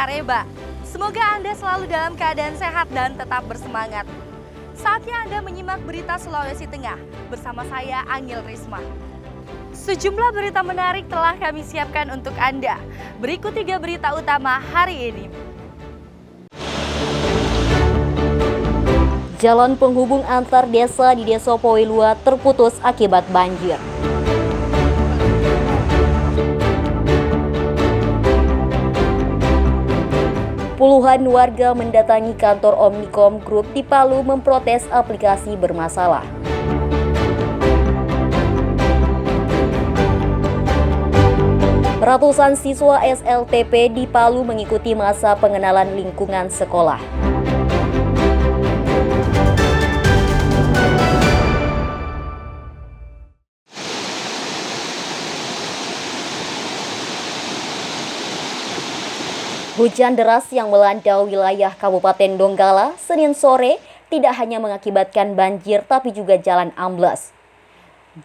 Kareba. Semoga Anda selalu dalam keadaan sehat dan tetap bersemangat. Saatnya Anda menyimak berita Sulawesi Tengah bersama saya Angil Risma. Sejumlah berita menarik telah kami siapkan untuk Anda. Berikut 3 berita utama hari ini. Jalan penghubung antar desa di Desa Poelua terputus akibat banjir. Puluhan warga mendatangi kantor Omnicom Group di Palu memprotes aplikasi bermasalah. Ratusan siswa SLTP di Palu mengikuti masa pengenalan lingkungan sekolah. Hujan deras yang melanda wilayah Kabupaten Donggala Senin sore tidak hanya mengakibatkan banjir tapi juga jalan ambles.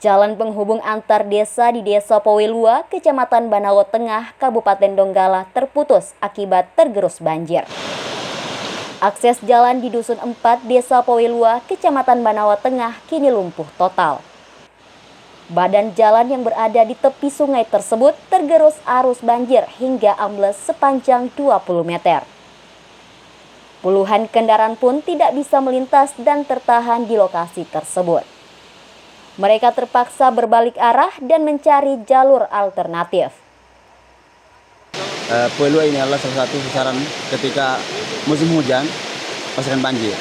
Jalan penghubung antar desa di Desa Poelua, Kecamatan Banawa Tengah, Kabupaten Donggala terputus akibat tergerus banjir. Akses jalan di Dusun 4 Desa Poelua, Kecamatan Banawa Tengah kini lumpuh total. Badan jalan yang berada di tepi sungai tersebut tergerus arus banjir hingga ambles sepanjang 20 meter. Puluhan kendaraan pun tidak bisa melintas dan tertahan di lokasi tersebut. Mereka terpaksa berbalik arah dan mencari jalur alternatif. Poelua ini adalah salah satu sasaran ketika musim hujan, pastikan banjir.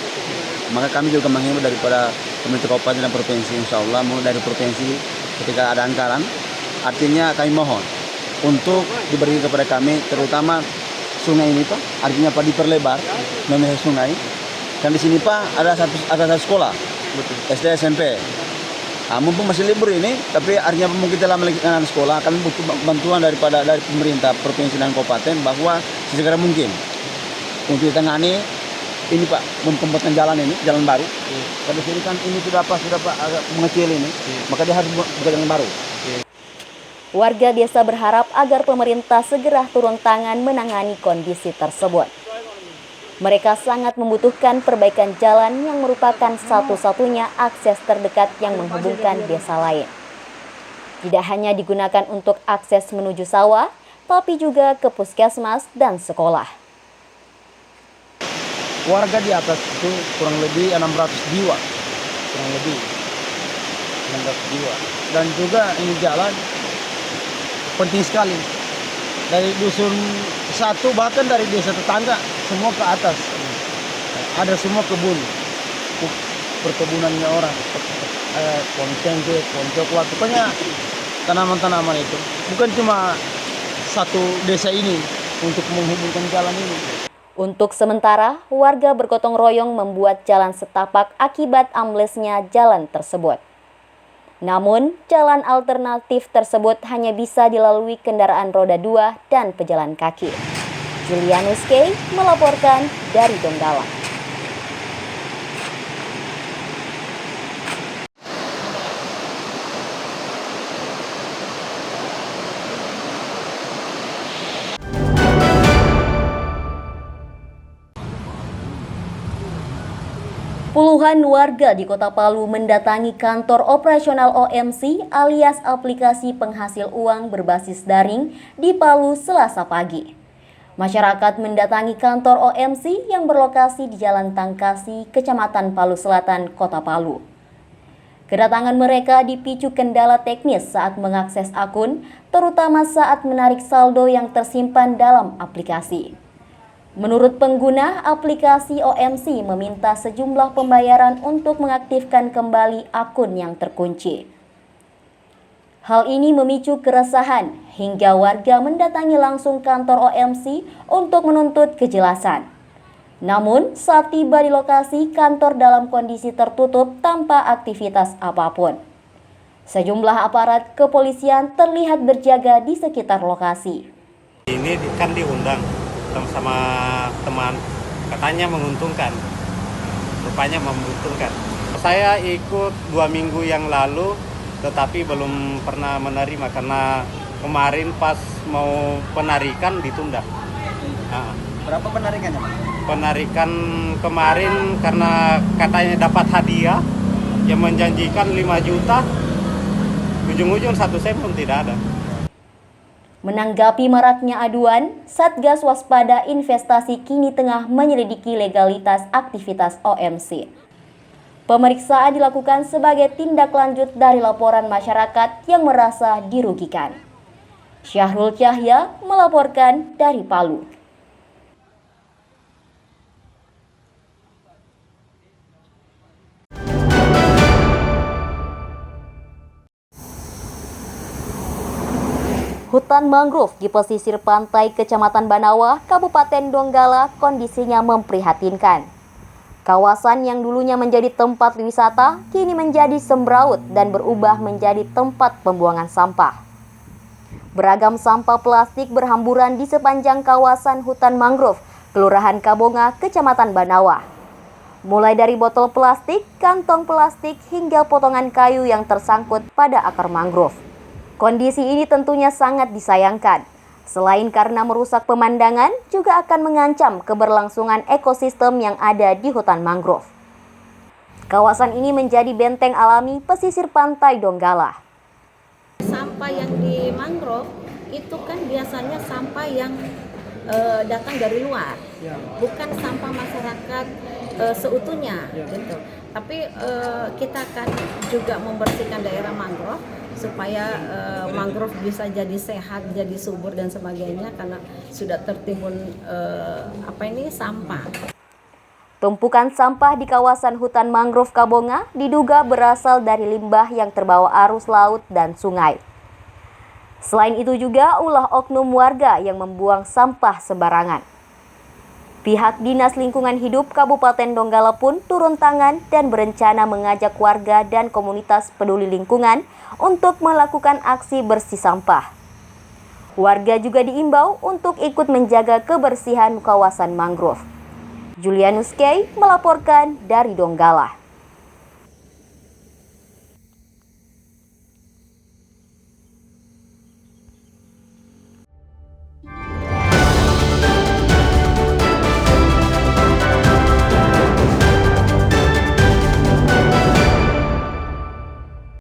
Maka kami juga menghimbau daripada pemerintah kabupaten dan provinsi, insya Allah mulai dari provinsi ketika ada anggaran, artinya kami mohon untuk diberi kepada kami, terutama sungai ini Pak, artinya Pak diperlebar memenuhi sungai. Dan di sini Pak ada satu sekolah, SD SMP. Mumpung masih libur ini, tapi artinya mungkin telah melakukan sekolah, kami butuh bantuan dari pemerintah provinsi dan kabupaten bahwa sesegera mungkin untuk ditangani ini Pak, pembuatan jalan ini, jalan baru. Pada sini kan ini sudah agak mengecil ini, maka dia harus buat jalan baru. Warga desa berharap agar pemerintah segera turun tangan menangani kondisi tersebut. Mereka sangat membutuhkan perbaikan jalan yang merupakan satu-satunya akses terdekat yang menghubungkan desa lain. Tidak hanya digunakan untuk akses menuju sawah, tapi juga ke puskesmas dan sekolah. Warga di atas itu kurang lebih 600 jiwa. Dan juga ini jalan penting sekali. Dari dusun satu bahkan dari desa tetangga semua ke atas. Ada semua kebun. Perkebunannya orang. Pohon cengkeh, pohon coklat. Pokoknya tanaman-tanaman itu. Bukan cuma satu desa ini untuk menghubungkan jalan ini. Untuk sementara, warga bergotong royong membuat jalan setapak akibat amblesnya jalan tersebut. Namun, jalan alternatif tersebut hanya bisa dilalui kendaraan roda 2 dan pejalan kaki. Julianus K. melaporkan dari Donggala. Puluhan warga di Kota Palu mendatangi kantor operasional OMC alias aplikasi penghasil uang berbasis daring di Palu Selasa pagi. Masyarakat mendatangi kantor OMC yang berlokasi di Jalan Tangkasi, Kecamatan Palu Selatan, Kota Palu. Kedatangan mereka dipicu kendala teknis saat mengakses akun, terutama saat menarik saldo yang tersimpan dalam aplikasi. Menurut pengguna, aplikasi OMC meminta sejumlah pembayaran untuk mengaktifkan kembali akun yang terkunci. Hal ini memicu keresahan hingga warga mendatangi langsung kantor OMC untuk menuntut kejelasan. Namun, saat tiba di lokasi, kantor dalam kondisi tertutup tanpa aktivitas apapun. Sejumlah aparat kepolisian terlihat berjaga di sekitar lokasi. Ini kan diundang sama teman, katanya menguntungkan, rupanya menguntungkan. Saya ikut 2 minggu yang lalu, tetapi belum pernah menerima karena kemarin pas mau penarikan ditunda. Berapa penarikannya, Pak? Penarikan kemarin karena katanya dapat hadiah yang menjanjikan 5 juta, ujung-ujung 1 sen pun tidak ada. Menanggapi maraknya aduan, Satgas Waspada Investasi kini tengah menyelidiki legalitas aktivitas OMC. Pemeriksaan dilakukan sebagai tindak lanjut dari laporan masyarakat yang merasa dirugikan. Syahrul Cahya melaporkan dari Palu. Hutan mangrove di pesisir pantai Kecamatan Banawa, Kabupaten Donggala kondisinya memprihatinkan. Kawasan yang dulunya menjadi tempat wisata kini menjadi sembraut dan berubah menjadi tempat pembuangan sampah. Beragam sampah plastik berhamburan di sepanjang kawasan hutan mangrove, Kelurahan Kabonga, Kecamatan Banawa. Mulai dari botol plastik, kantong plastik, hingga potongan kayu yang tersangkut pada akar mangrove. Kondisi ini tentunya sangat disayangkan. Selain karena merusak pemandangan, juga akan mengancam keberlangsungan ekosistem yang ada di hutan mangrove. Kawasan ini menjadi benteng alami pesisir pantai Donggala. Sampah yang di mangrove itu kan biasanya sampah yang datang dari luar, bukan sampah masyarakat seutuhnya, gitu. Tapi kita akan juga membersihkan daerah mangrove supaya mangrove bisa jadi sehat, jadi subur dan sebagainya karena sudah tertimbun sampah. Tumpukan sampah di kawasan hutan mangrove Kabonga diduga berasal dari limbah yang terbawa arus laut dan sungai. Selain itu juga ulah oknum warga yang membuang sampah sembarangan. Pihak Dinas Lingkungan Hidup Kabupaten Donggala pun turun tangan dan berencana mengajak warga dan komunitas peduli lingkungan untuk melakukan aksi bersih sampah. Warga juga diimbau untuk ikut menjaga kebersihan kawasan mangrove. Julianus Kay melaporkan dari Donggala.